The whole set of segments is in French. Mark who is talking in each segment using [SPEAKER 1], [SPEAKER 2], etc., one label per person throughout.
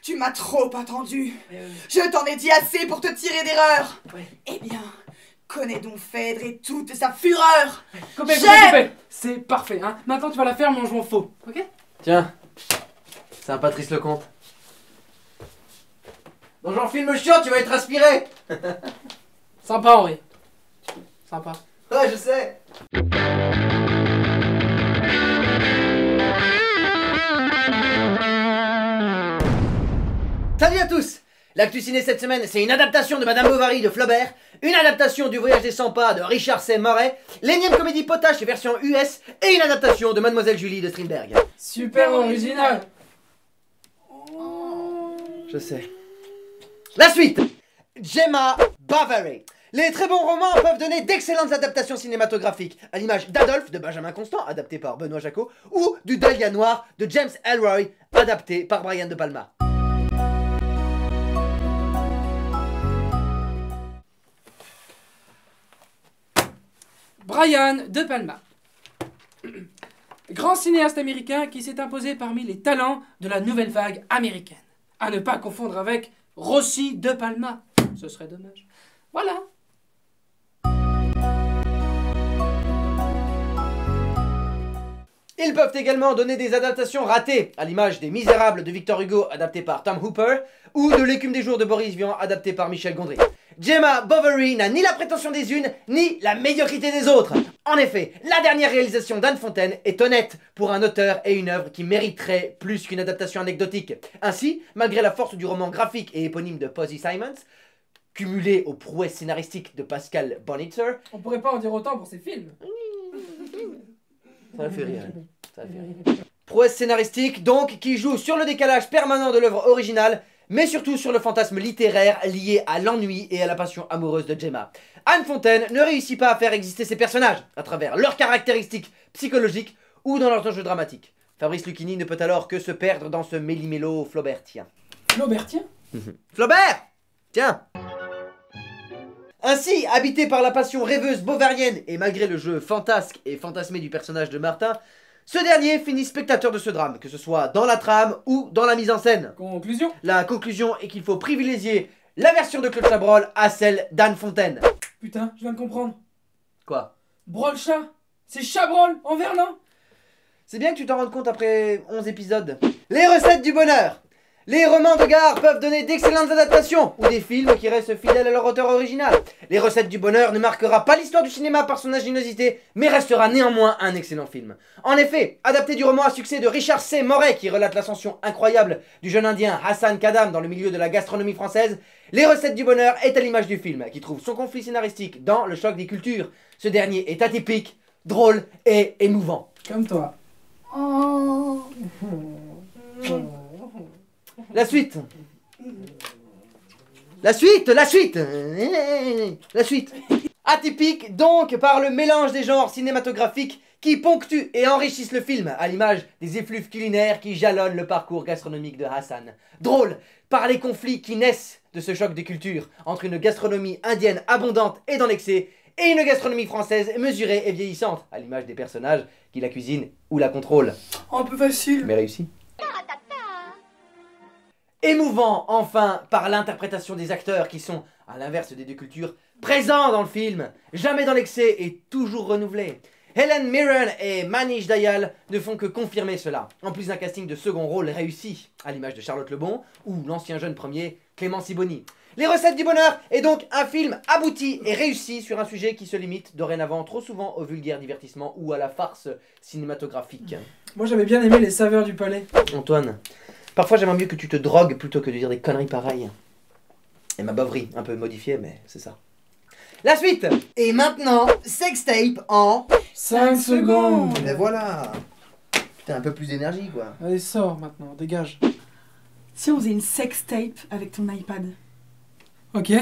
[SPEAKER 1] Tu m'as trop attendu. Je t'en ai dit assez pour te tirer d'erreur. Eh bien, connais donc Phèdre et toute sa fureur.
[SPEAKER 2] Coupé. C'est parfait, hein. Maintenant tu vas la faire mais en jouant faux, ok?
[SPEAKER 3] Tiens, c'est un Patrice Lecomte. Dans genre film chiant, tu vas être aspiré.
[SPEAKER 2] Sympa Henri. Sympa.
[SPEAKER 3] Ouais, je sais. Salut à tous. L'actu ciné cette semaine, c'est une adaptation de Madame Bovary de Flaubert, une adaptation du Voyage des 100 pas de Richard C. Morey, l'énième comédie potache version US et une adaptation de Mademoiselle Julie de Strindberg.
[SPEAKER 2] Super original.
[SPEAKER 3] Je sais. La suite. Gemma Bovary. Les très bons romans peuvent donner d'excellentes adaptations cinématographiques, à l'image d'Adolphe de Benjamin Constant, adapté par Benoît Jacot, ou du Dahlia Noir de James Ellroy, adapté par Brian De Palma.
[SPEAKER 2] Brian De Palma. Grand cinéaste américain qui s'est imposé parmi les talents de la nouvelle vague américaine. À ne pas confondre avec Rossi De Palma. Ce serait dommage. Voilà.
[SPEAKER 3] Ils peuvent également donner des adaptations ratées, à l'image des Misérables de Victor Hugo, adapté par Tom Hooper, ou de L'écume des jours de Boris Vian, adapté par Michel Gondry. Gemma Bovary n'a ni la prétention des unes, ni la médiocrité des autres. En effet, la dernière réalisation d'Anne Fontaine est honnête pour un auteur et une œuvre qui mériterait plus qu'une adaptation anecdotique. Ainsi, malgré la force du roman graphique et éponyme de Posy Simons, cumulé aux prouesses scénaristiques de Pascal Bonitzer...
[SPEAKER 2] On pourrait pas en dire autant pour ces films.
[SPEAKER 3] Ça fait rire. Ça fait rire. Prouesse scénaristique, donc, qui joue sur le décalage permanent de l'œuvre originale, mais surtout sur le fantasme littéraire lié à l'ennui et à la passion amoureuse de Gemma. Anne Fontaine ne réussit pas à faire exister ses personnages, à travers leurs caractéristiques psychologiques ou dans leurs enjeux dramatiques. Fabrice Lucchini ne peut alors que se perdre dans ce méli-mélo flaubertien.
[SPEAKER 2] Flaubertien?
[SPEAKER 3] Flaubert! Tiens! Ainsi, habité par la passion rêveuse bovarienne et malgré le jeu fantasque et fantasmé du personnage de Martin, ce dernier finit spectateur de ce drame, que ce soit dans la trame ou dans la mise en scène.
[SPEAKER 2] Conclusion?
[SPEAKER 3] La conclusion est qu'il faut privilégier la version de Claude Chabrol à celle d'Anne Fontaine.
[SPEAKER 2] Putain, je viens de comprendre.
[SPEAKER 3] Quoi?
[SPEAKER 2] Brol-chat, c'est Chabrol en verlan.
[SPEAKER 3] C'est bien que tu t'en rendes compte après 11 épisodes. Les recettes du bonheur. Les romans de gare peuvent donner d'excellentes adaptations, ou des films qui restent fidèles à leur auteur original. Les recettes du bonheur ne marquera pas l'histoire du cinéma par son ingéniosité, mais restera néanmoins un excellent film. En effet, adapté du roman à succès de Richard C. Morey, qui relate l'ascension incroyable du jeune indien Hassan Kadam dans le milieu de la gastronomie française, Les recettes du bonheur est à l'image du film, qui trouve son conflit scénaristique dans Le choc des cultures. Ce dernier est atypique, drôle et émouvant.
[SPEAKER 2] Comme toi.
[SPEAKER 3] La suite. La suite. Atypique donc par le mélange des genres cinématographiques qui ponctuent et enrichissent le film, à l'image des effluves culinaires qui jalonnent le parcours gastronomique de Hassan. Drôle par les conflits qui naissent de ce choc de culture entre une gastronomie indienne abondante et dans l'excès et une gastronomie française mesurée et vieillissante, à l'image des personnages qui la cuisinent ou la contrôlent.
[SPEAKER 1] Un peu facile.
[SPEAKER 3] Mais réussi. Émouvant, enfin, par l'interprétation des acteurs qui sont, à l'inverse des deux cultures, présents dans le film, jamais dans l'excès et toujours renouvelés. Helen Mirren et Manish Dayal ne font que confirmer cela, en plus d'un casting de second rôle réussi, à l'image de Charlotte Lebon ou l'ancien jeune premier Clément Sibony. Les recettes du bonheur est donc un film abouti et réussi sur un sujet qui se limite dorénavant trop souvent au vulgaire divertissement ou à la farce cinématographique.
[SPEAKER 2] Moi j'avais bien aimé les saveurs du palais.
[SPEAKER 3] Antoine, parfois j'aimerais mieux que tu te drogues plutôt que de dire des conneries pareilles. Et ma beuverie, un peu modifiée, mais c'est ça. La suite.
[SPEAKER 1] Et maintenant, sextape en
[SPEAKER 2] 5 secondes.
[SPEAKER 1] Mais voilà. Putain, un peu plus d'énergie, quoi.
[SPEAKER 2] Allez, sors maintenant, dégage.
[SPEAKER 4] Si on faisait une sextape avec ton iPad.
[SPEAKER 2] Ok.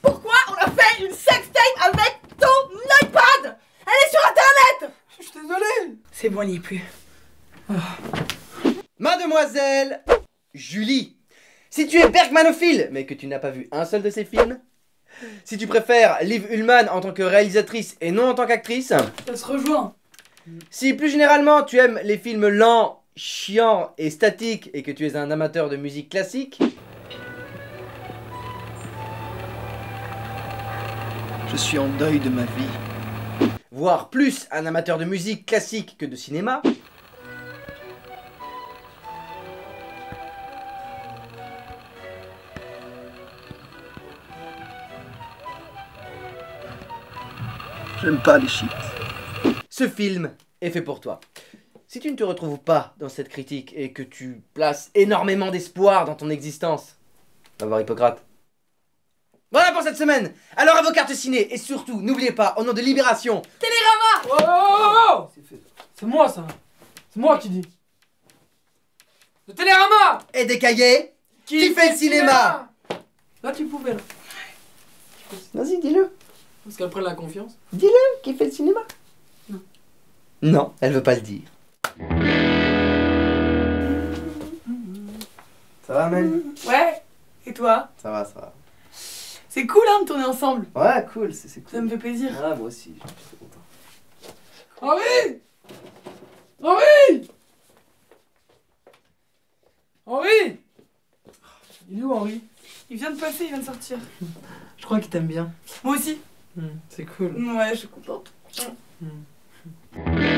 [SPEAKER 1] Pourquoi on a fait une sextape avec ton iPad? Elle est sur Internet.
[SPEAKER 2] Je suis désolé.
[SPEAKER 4] C'est bon, il n'y est plus.
[SPEAKER 3] Mademoiselle Julie. Si tu es bergmanophile, mais que tu n'as pas vu un seul de ses films, si tu préfères Liv Ullmann en tant que réalisatrice et non en tant qu'actrice,
[SPEAKER 4] Ça se rejoint.
[SPEAKER 3] si plus généralement tu aimes les films lents chiant et statique et que tu es un amateur de musique classique,
[SPEAKER 5] Je suis en deuil de ma vie.
[SPEAKER 3] voire plus un amateur de musique classique que de cinéma,
[SPEAKER 5] J'aime pas les chips.
[SPEAKER 3] ce film est fait pour toi. Si tu ne te retrouves pas dans cette critique et que tu places énormément d'espoir dans ton existence, va voir Hippocrate. Voilà pour cette semaine. Alors à vos cartes ciné et surtout, n'oubliez pas, au nom de Libération,
[SPEAKER 2] Oh, oh, oh, oh. C'est moi ça. C'est moi qui dis. Le Télérama
[SPEAKER 3] et des cahiers, qui fait le cinéma.
[SPEAKER 2] Là tu pouvais là.
[SPEAKER 3] Vas-y, dis-le.
[SPEAKER 2] Parce qu'elle prenne la confiance.
[SPEAKER 3] Dis-le, qui fait le cinéma.
[SPEAKER 2] Non.
[SPEAKER 3] Non, elle veut pas le dire. Ça va, Mel?
[SPEAKER 1] Ouais. Et toi?
[SPEAKER 3] Ça va, ça va.
[SPEAKER 1] C'est cool hein de tourner ensemble.
[SPEAKER 3] Ouais, cool, c'est
[SPEAKER 1] Ça
[SPEAKER 3] cool.
[SPEAKER 1] me fait plaisir.
[SPEAKER 3] Ah, moi aussi, je suis content.
[SPEAKER 2] Henri Henri Henri Il est où Henri?
[SPEAKER 1] Il vient de passer, il vient de sortir.
[SPEAKER 2] Je crois qu'il t'aime bien.
[SPEAKER 1] Moi aussi.
[SPEAKER 2] C'est cool.
[SPEAKER 1] Ouais, je suis contente.
[SPEAKER 2] Hmm.